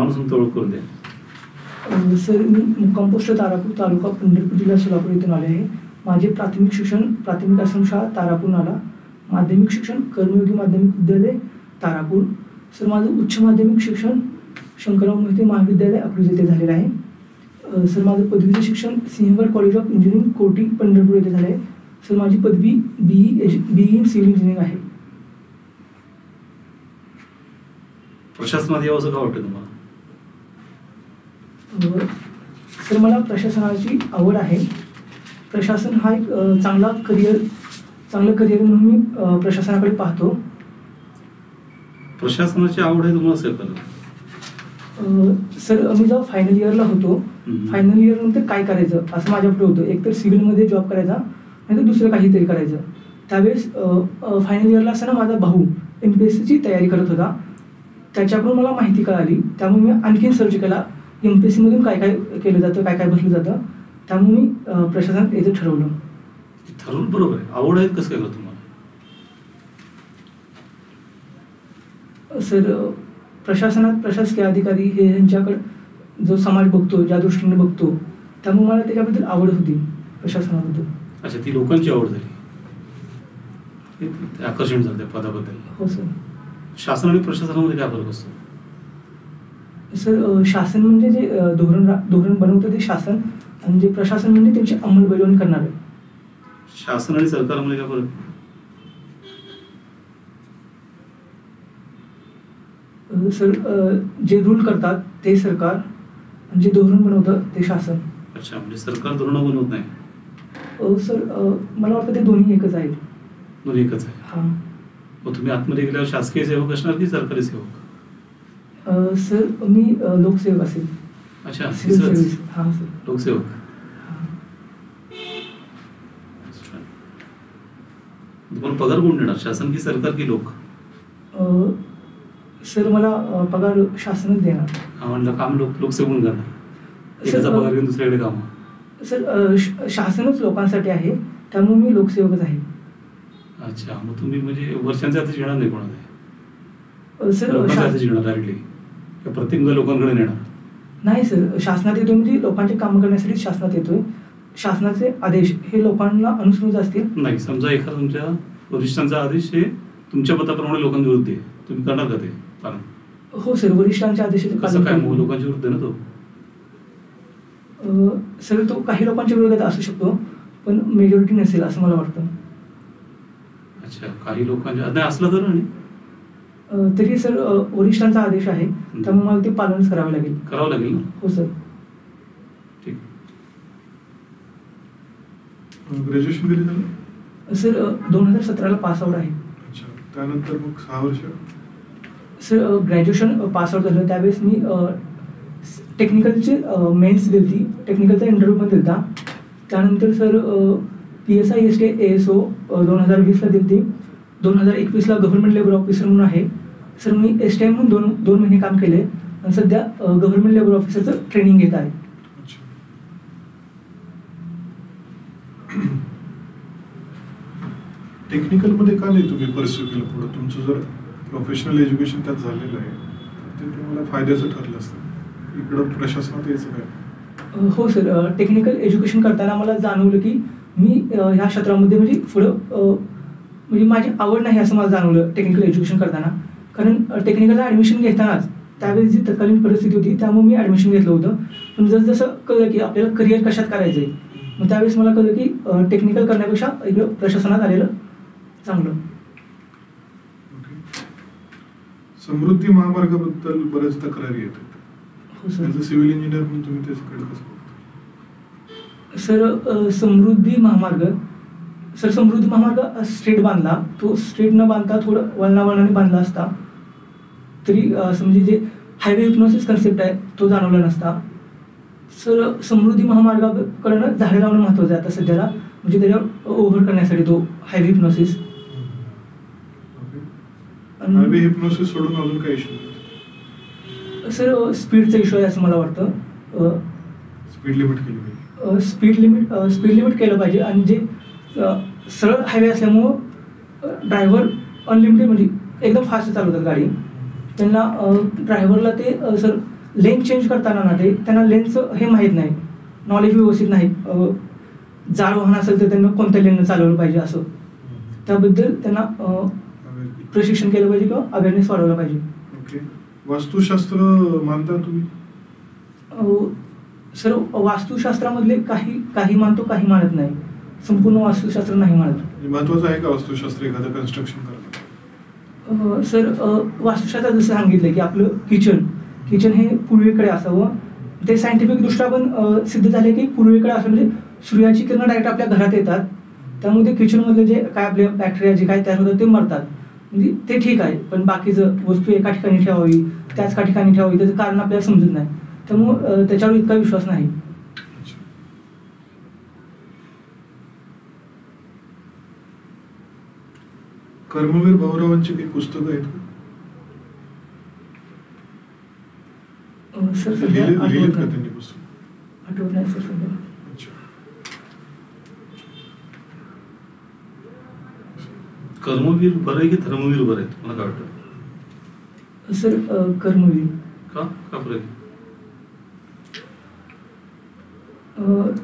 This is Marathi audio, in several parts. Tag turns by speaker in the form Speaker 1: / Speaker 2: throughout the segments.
Speaker 1: नाव नसून ओळख करून द्या.
Speaker 2: सर मी मुक्काम पोस्ट तारापूर, तालुका पंढरपूर, जिल्हा सोलापूर इथून आले आहे. माझे प्राथमिक शिक्षण प्राथमिक आश्रमशाळा तारापूर नाला, माध्यमिक शिक्षण कर्मयोगी माध्यमिक विद्यालय तारापूर. सर माझं उच्च माध्यमिक शिक्षण शंकरराव मोहिते महाविद्यालय अकलूज येथे झालेलं आहे. सर माझं पदवीचं शिक्षण सिंहगड कॉलेज ऑफ इंजिनिअरिंग कोटी पंढरपूर येथे झालं आहे. सर माझी पदवी BE इन सिव्हिल इंजिनिअरिंग आहे.
Speaker 1: प्रशासनात यावं का वाटतं तुम्हाला?
Speaker 2: सर मला प्रशासनाची आवड आहे. प्रशासन हा एक चांगलं करिअर म्हणून मी प्रशासनाकडे पाहतो.
Speaker 1: प्रशासनाची आवड आहे तुम्हाला सर?
Speaker 2: सर मी जेव्हा फायनल इयरला होतो, फायनल इयर नंतर काय करायचं असं माझ्याकडे होतं. एकतर सिव्हिलमध्ये जॉब करायचा नाही तर दुसरं काहीतरी करायचं. त्यावेळेस फायनल इयरला असताना माझा भाऊ MPSCची तयारी करत होता. त्याच्याकडून मला माहिती कळाली. त्यामुळे मी आणखीन सर्च केला MPSCमधून काय काय केलं जातं, काय काय भरलं जातं. त्यामुळे मी प्रशासनात यायचं ठरवलं.
Speaker 1: बरोबर आहे. आवड आहे कसं काय करतो तुम्हाला?
Speaker 2: सर प्रशासनात प्रशासकीय अधिकारी हे यांच्याकडे जो समाज बघतो, ज्या दृष्टीने बघतो, त्यामुळे मला त्याच्याबद्दल आवड होती प्रशासनाबद्दल.
Speaker 1: अच्छा, ती लोकांची आवड झाली, आकर्षण झालं त्या पदाबद्दल.
Speaker 2: हो सर.
Speaker 1: शासन आणि प्रशासनामध्ये काय फरक असतो?
Speaker 2: सर शासन म्हणजे जे धोरण बनवतं ते शासन, आणि जे प्रशासन म्हणजे त्यांची अंमलबजावणी करणारे.
Speaker 1: शासन आणि सरकारमध्ये काय फरक?
Speaker 2: सर जे रूल करतात ते सरकार आणि जे धोरण बनवतं ते शासन.
Speaker 1: अच्छा, म्हणजे सरकार धोरण बनवत नाही?
Speaker 2: सर मला वाटतं ते दोन्ही एकच आहेत.
Speaker 1: दोन्ही एकच आहे.
Speaker 2: हां.
Speaker 1: मग तुम्ही आतमध्ये गेल्यावर शासकीय सेवक असणार की सरकारी सेवक?
Speaker 2: सर मी लोकसेवक असेल.
Speaker 1: अच्छा,
Speaker 2: हां सर,
Speaker 1: लोकसेवक. तुम्हाला पगार कोण देणार, शासन की सरकार की लोक?
Speaker 2: सर मला पगार शासनच देणार.
Speaker 1: हा, म्हणलं काम लोकसेवक करणार. एकाचा पगार घेऊन दुसऱ्याकडे काम.
Speaker 2: सर शासनच लोकांसाठी आहे, त्यामुळे मी लोकसेवकच आहे.
Speaker 1: अच्छा, मग तुम्ही म्हणजे वर्षांच्या आधी येणार नाही कोणाला?
Speaker 2: सर
Speaker 1: येणार डायरेक्टली प्रत्येक लोकांकडे नेणार?
Speaker 2: नाही सर, शासनात येतोय म्हणजे लोकांचे काम करण्यासाठी शासनात येतोय. शासनाचे आदेश हे लोकांना अनुसरून असतील. नाही,
Speaker 1: समजा एखादा तुमच्या वरिष्ठांचा आदेश हे तुमच्या मताप्रमाणे लोकांविरुद्ध आहे, तुम्ही करणार का ते पालन?
Speaker 2: हो सर, वरिष्ठांच्या आदेश
Speaker 1: कसं काय लोकांच्या विरुद्ध ना तो?
Speaker 2: सर तो काही लोकांच्या विरोधात असू शकतो, पण मेजॉरिटी नसेल असं मला वाटतं.
Speaker 1: अच्छा, काही लोकांच्या नाही असलं तर? आणि
Speaker 2: तरी सर वरिष्ठांचा आदेश आहे, त्यामुळे मला ते पालनच करावं लागेल.
Speaker 1: करावं लागेल ना?
Speaker 2: हो सर.
Speaker 1: ठीक.
Speaker 3: ग्रॅज्युएशन कधी झालं?
Speaker 2: सर 2017ला पास आउट आहे.
Speaker 3: अच्छा, त्यानंतर मग 6 वर्ष?
Speaker 2: सर ग्रॅज्युएशन पास आउट झालं त्यावेळेस मी टेक्निकलची मेन्स दिली, टेक्निकलचा इंटरव्ह्यू पण दिला. त्यानंतर सर PSI ST ASO 2020ला दिली. 2021ला गव्हर्नमेंट लेबर ऑफिसर म्हणून आहे. सर मी STI म्हणून दोन महिने काम केले आणि सध्या गव्हर्नमेंट लेबर ऑफिसरचं ट्रेनिंग घेत आहे.
Speaker 3: टेक्निकलमध्ये का नाही तुम्ही परस्यू केलं पुढं? तुमचं जर प्रोफेशनल एज्युकेशन त्यात झालेलं आहे तर ते तुम्हाला फायद्याचं ठरलं असतं. इकडं प्रशासनात यायचं काय?
Speaker 2: हो सर, टेक्निकल एज्युकेशन करताना मला जाणवलं की मी ह्या क्षेत्रामध्ये म्हणजे पुढं म्हणजे माझी आवड नाही असं मला जाणवलं टेक्निकल एज्युकेशन करताना. कारण टेक्निकलला ॲडमिशन घेतानाच त्यावेळी जी तत्कालीन परिस्थिती होती त्यामुळे मी ॲडमिशन घेतलं होतं. पण जसं कळलं की आपल्याला करिअर कशात करायचं आहे, मग त्यावेळेस मला कळलं की टेक्निकल करण्यापेक्षा इकडं प्रशासनात आलेलं चांगलं.
Speaker 3: समृद्धी महामार्गाबद्दल बऱ्याच तक्रारी येतात.
Speaker 2: हो सर.
Speaker 3: सिव्हिल इंजिनियर म्हणून तुम्ही त्याच्याकडे कसं बघता?
Speaker 2: सर समृद्धी महामार्ग स्ट्रेट बांधला, तो स्ट्रेट न बांधता थोडं वळणावळणाने बांधला असता तरी म्हणजे जे हायवे हिप्नोसिस कन्सेप्ट आहे तो जाणवला नसता. सर समृद्धी महामार्गाकडनं झाडे लावणं महत्त्वाचं आहे आता सध्याला, म्हणजे त्याच्यावर ओव्हर करण्यासाठी तो हायवे हिप्नोसिस.
Speaker 3: हायवे हिप्नोसिस सोडून अजून काय इश्यू?
Speaker 2: सर स्पीडचा इश्यू आहे असं मला वाटतं.
Speaker 3: स्पीड लिमिट केली पाहिजे.
Speaker 2: स्पीड लिमिट केलं पाहिजे. आणि जे सरळ हायवे असल्यामुळं ड्रायव्हर अनलिमिटेड म्हणजे एकदम फास्ट चालवतात गाडी, त्यांना ड्रायव्हरला ते सर लेन चेंज करताना ना ते त्यांना लेनचं हे माहीत नाही, नॉलेज व्यवस्थित नाही. जाड वाहन असेल तर त्यांना कोणत्या लेननं चालवलं पाहिजे असं, त्याबद्दल त्यांना प्रशिक्षण केलं पाहिजे किंवा अवेअरनेस वाढवला पाहिजे.
Speaker 3: ओके. वास्तुशास्त्र मानता तुम्ही?
Speaker 2: सर वास्तुशास्त्रामधले काही मानतो, काही मानत नाही. संपूर्ण वास्तुशास्त्र नाही मानत.
Speaker 3: महत्वाचं आहे का वास्तुशास्त्र एखादं कन्स्ट्रक्शन करणं?
Speaker 2: सर वास्तुशास्त्रात जसं सांगितलं की आपलं किचन हे पूर्वेकडे असावं. ते सायंटिफिक दृष्ट्या पण सिद्ध झाले की पूर्वेकडे असं म्हणजे सूर्याची किरण डायरेक्ट आपल्या घरात येतात, त्यामुळे किचनमधले जे काय आपले बॅक्टेरिया जे काय तयार होतात ते मरतात. म्हणजे ते ठीक आहे, पण बाकीचं वस्तू एका ठिकाणी ठेवावी, त्याच का ठिकाणी ठेवावी, त्याचं कारण आपल्याला समजत नाही, त्यामुळं त्याच्यावर इतका विश्वास नाही.
Speaker 3: कर्मवीर भाऊरावांची काही पुस्तकं आहेत का?
Speaker 2: सर सध्या
Speaker 3: लिहिलेत का
Speaker 2: आठवत
Speaker 3: त्यांनी पुस्तक?
Speaker 2: नाही सर सध्या.
Speaker 3: अच्छा.
Speaker 1: कर्मवीर बरं आहे की धर्मवीर बरं आहे, तुम्हाला काय वाटतं?
Speaker 2: सर कर्मवीर.
Speaker 1: का फरक आहे?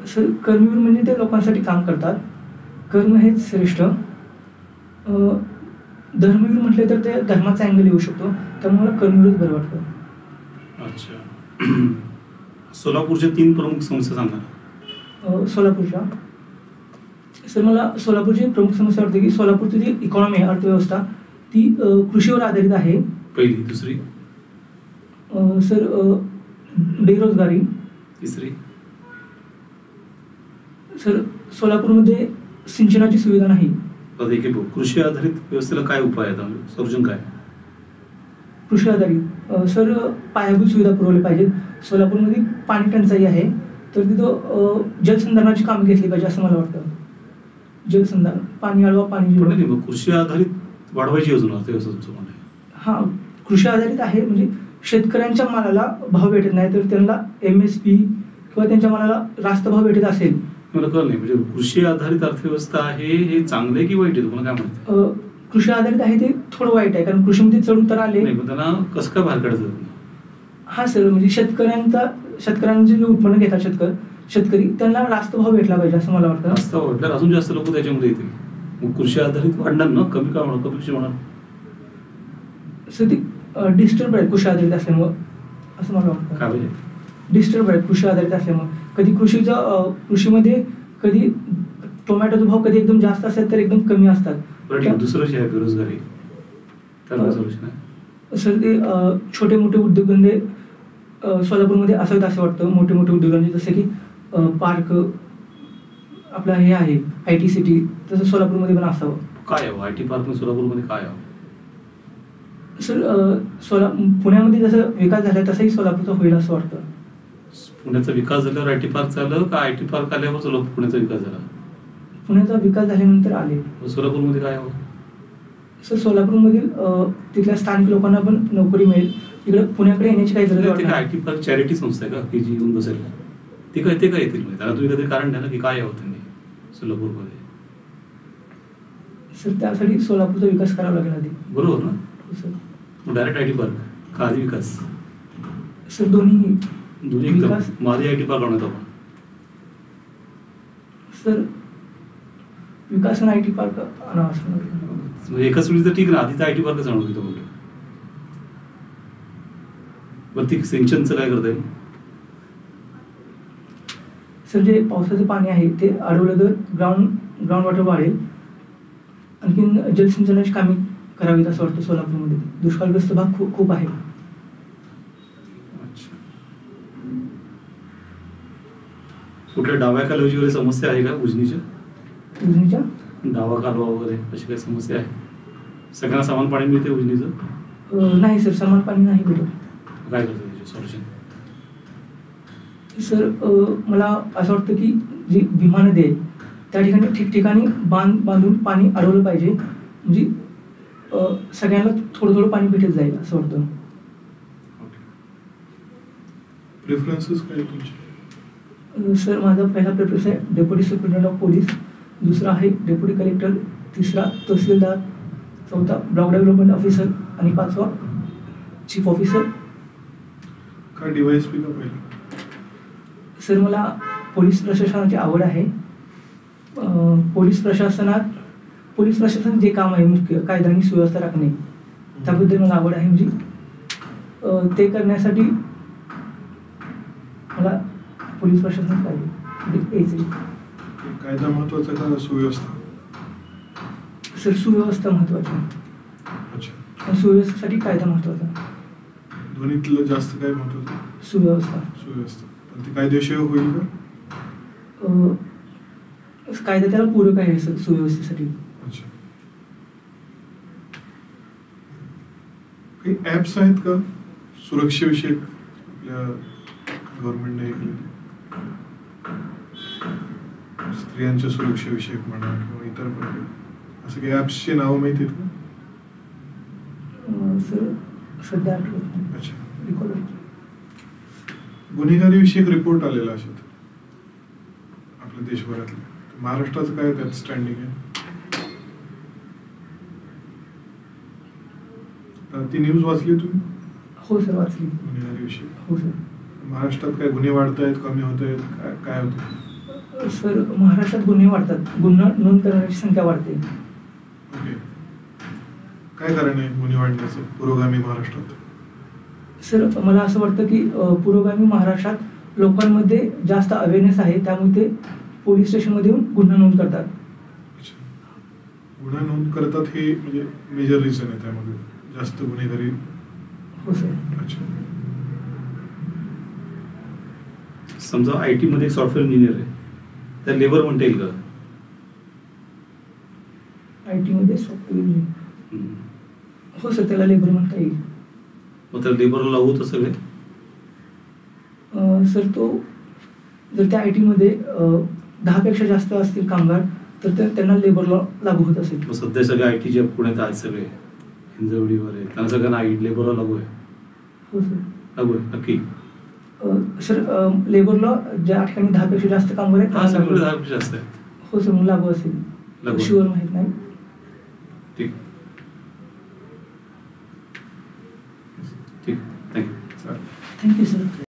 Speaker 2: सर कर्मवीर म्हणजे ते लोकांसाठी काम करतात, कर्म हेच श्रेष्ठ. धर्मवीर म्हटले तर ते धर्माचा अँगल येऊ शकतो, त्यामुळे मला कर्मवीरच बरं वाटतं.
Speaker 1: अच्छा. सोलापूरच्या 3 प्रमुख समस्या सांगणार.
Speaker 2: सोलापूरच्या सर मला सोलापूरची प्रमुख समस्या वाटते की सोलापूरची जी इकॉनॉमी आहे, अर्थव्यवस्था, ती कृषीवर आधारित आहे.
Speaker 1: पहिली. दुसरी?
Speaker 2: सर बेरोजगारी.
Speaker 1: तिसरी?
Speaker 2: सर सोलापूरमध्ये सिंचनाची सुविधा नाही.
Speaker 1: कृषी आधारित व्यवस्थेला काय उपाय आहेत, सोल्युशन काय?
Speaker 2: कृषी आधारित सर पायाभूत सुविधा पुरवल्या पाहिजेत. सोलापूरमध्ये पाणी टंचाई आहे, तर तिथं जलसंधारणाची कामं घेतली पाहिजे असं मला वाटतं. जलसंधारण, पाणी अडवा, पाणी
Speaker 1: जिरवा. कृषी आधारित वाढवायची योजना अर्थव्यवस्था तुमचं म्हणणं आहे?
Speaker 2: हां, कृषी आधारित आहे. म्हणजे शेतकऱ्यांच्या मालाला भाव भेटत नाही, तर त्यांना MSP किंवा त्यांच्या मालाला रास्त भाव भेटत असेल.
Speaker 1: मला कळलं नाही, म्हणजे कृषी आधारित अर्थव्यवस्था आहे हे चांगले की वाईट आहे, तुम्हाला काय म्हणतं?
Speaker 2: कृषी आधारित आहे ते थोडं वाईट आहे, कारण कृषीमध्ये चढ उतार आले.
Speaker 1: नाही, पण त्यांना कसं काय बाहेर काढायचं?
Speaker 2: हा सर, म्हणजे शेतकऱ्यांचे जे उत्पन्न घेतात शेतकरी त्यांना रास्त भाव भेटला पाहिजे असं मला वाटतं.
Speaker 1: रास्त भाव भेटल्यावर अजून जास्त लोक त्याच्यामध्ये येतील. मग कृषी आधारित वाढणार ना, कमी का होणार, कमी कशी होणार?
Speaker 2: सर ती डिस्टर्ब आहे कृषी आधारित असल्यामुळं असं मला वाटतं.
Speaker 1: काय पाहिजे?
Speaker 2: डिस्टर्ब आहे कृषी आधारित असल्यामुळे. कधी कृषीमध्ये कधी टोमॅटोचा भाव कधी एकदम जास्त असतात तर एकदम कमी असतात.
Speaker 1: दुसरं जे आहे बेरोजगारी, त्याला सोल्युशन आहे?
Speaker 2: सर ते छोटे मोठे उद्योगधंदे सोलापूरमध्ये असावेत असं वाटतं. मोठे मोठे उद्योगधंदे जसे की पार्क, आपला हे आहे IT सिटी, तसं सोलापूरमध्ये पण असावं.
Speaker 1: काय हवं IT पार्क सोलापूरमध्ये काय हवं?
Speaker 2: सर पुण्यामध्ये जसं विकास झाला तसाही सोलापूरचा होईल असं वाटतं.
Speaker 1: पुण्याचा विकास झाल्यावर IT पार्क झालं का IT पार्क आल्यावर पुण्याचा विकास झाला?
Speaker 2: पुण्याचा विकास झाल्यानंतर आले.
Speaker 1: सोलापूरमध्ये काय हवं?
Speaker 2: सर सोलापूरमधील तिथल्या स्थानिक लोकांना पण नोकरी मिळेल. इकडे पुण्याकडे येण्याची काही गरज नाही.
Speaker 1: IT पार्क चॅरिटी संस्था आहे का की जी येऊन बसेल? ते काय येतील? त्याला तुम्ही कधी कारण द्या ना की काय हवं त्यांनी सोलापूरमध्ये.
Speaker 2: सर त्यासाठी सोलापूरचा विकास करावा लागेल आधी.
Speaker 1: बरोबर ना?
Speaker 2: सर
Speaker 1: डायरेक्ट IT पार्क का आधी विकास?
Speaker 2: सर दोन्ही
Speaker 1: विकास. माझे IT पार्क आणत आपण
Speaker 2: सर विकास आणि IT पार्क आणावा असं
Speaker 1: एकाच वेळी तर ठीक ना, आधीचा IT पार्कच आणून घेतो कुठे. बरं ती सिंचनचं काय करता येईल?
Speaker 2: सर जे पावसाचं पाणी आहे ते अडवलं तर ग्राउंड वॉटर वाढेल. आणखीन जलसिंचनाची कामे करावीत असं वाटतं. सोलापूरमध्ये दुष्काळग्रस्त भाग खूप आहे.
Speaker 1: कुठल्या डाव्या कालव्याची वगैरे समस्या आहे का उजनीच्या? डावा कालवा वगैरे अशी काही समस्या आहे? सगळ्यांना समान पाणी मिळते उजनीचं?
Speaker 2: नाही सर, समान पाणी नाही भेटत.
Speaker 1: काय करतं त्याचे सोल्युशन?
Speaker 2: सर मला असं वाटतं की जी भीमा नदी आहे त्या ठिकाणी ठिकठिकाणी बांधून पाणी अडवलं पाहिजे, म्हणजे सगळ्यांना थोडं थोडं पाणी भेटत जाईल असं वाटतं.
Speaker 3: प्रेफरन्सेस काय तुमचे?
Speaker 2: सर माझा पहिला प्रेफरन्स आहे डेप्युटी सुप्रिटेंडेंट ऑफ पोलीस, दुसरा आहे डेप्युटी कलेक्टर, तिसरा तहसीलदार, चौथा ब्लॉक डेव्हलपमेंट ऑफिसर आणि पाचवा चीफ ऑफिसर.
Speaker 3: का DYSP का पहिलं?
Speaker 2: सर मला पोलीस प्रशासनाची आवड आहे. पोलीस प्रशासन जे काम आहे मुख्य कायदा आणि सुव्यवस्था राखणे त्याबद्दल मला आवड आहे. म्हणजे ते करण्यासाठी मला पोलीस प्रशासन पाहिजे.
Speaker 3: कायदा महत्वाचा का सुव्यवस्था?
Speaker 2: सर सुव्यवस्था महत्वाची.
Speaker 3: अच्छा.
Speaker 2: सुव्यवस्थेसाठी कायदा महत्वाचा.
Speaker 3: दोन्हीतलं जास्त काय महत्वाचं?
Speaker 2: सुव्यवस्था.
Speaker 3: सुव्यवस्था. पण ते कायदेशीर होईल का?
Speaker 2: कायदा त्याला पूरक आहे सर सुव्यवस्थेसाठी.
Speaker 3: अच्छा. काही ऍप्स आहेत का सुरक्षेविषयक आपल्या गव्हर्नमेंटने हे केले? स्त्रियांच्या सुरक्षेविषयक म्हणा किंवा इतर पण असं काही ऍप्सची नावं माहिती आहेत का?
Speaker 2: सर सध्या आठवत नाही.
Speaker 3: अच्छा.
Speaker 2: रिकॉर्ड.
Speaker 3: गुन्हेगारी विषयक रिपोर्ट आलेला असेल आपल्या देशभरातले. महाराष्ट्राचं काय त्यात स्टँडिंग आहे? ती न्यूज वाचली तुम्ही?
Speaker 2: हो सर वाचली.
Speaker 3: गुन्हेगारी विषयी.
Speaker 2: हो सर.
Speaker 3: महाराष्ट्रात काय गुन्हे वाढत आहेत, कमी होत आहेत, काय होतं?
Speaker 2: सर महाराष्ट्रात गुन्हे वाढतात. गुन्हा नोंद करण्याची संख्या वाढते.
Speaker 3: ओके. काय कारण आहे गुन्हे वाढण्याचं पुरोगामी महाराष्ट्रात?
Speaker 2: सर मला असं वाटतं की पुरोगामी महाराष्ट्रात लोकांमध्ये जास्त अवेअरनेस आहे, त्यामुळे ते पोलीस स्टेशनमध्ये येऊन गुन्हा नोंद करतात.
Speaker 3: अच्छा. गुन्हा नोंद करतात हे म्हणजे मेजर रिझन आहे त्यामध्ये जास्त गुन्हेगारी?
Speaker 2: हो सर.
Speaker 3: अच्छा.
Speaker 1: समजा IT मध्ये सॉफ्टवेअर इंजिनियर आहे, त्या लेबर म्हणता येईल का?
Speaker 2: IT मध्ये सॉफ्टवेअर इंजिनियर. हो सर त्याला लेबर म्हणता येईल.
Speaker 1: मग त्या लेबरला लागू होतं सगळे?
Speaker 2: सर तो जर त्या IT मध्ये 10 पेक्षा जास्त असतील कामगार तर त्यांना लेबरला लागू होत असेल.
Speaker 1: मग सध्या सगळे IT जे पुण्यात आहेत सगळे हिंजवडीवर आहे त्यांना सगळ्यांना लेबरला लागू आहे?
Speaker 2: हो सर
Speaker 1: लागू आहे नक्की?
Speaker 2: सर लेबरला ज्या ठिकाणी 10 पेक्षा जास्त कामगार आहेत
Speaker 1: हा सगळे 10 पेक्षा जास्त आहे.
Speaker 2: हो सर मग लागू असेल.
Speaker 1: लागू.
Speaker 2: शुअर माहित नाही.
Speaker 1: ठीक ठीक. थँक्यू.
Speaker 2: Thank you sir.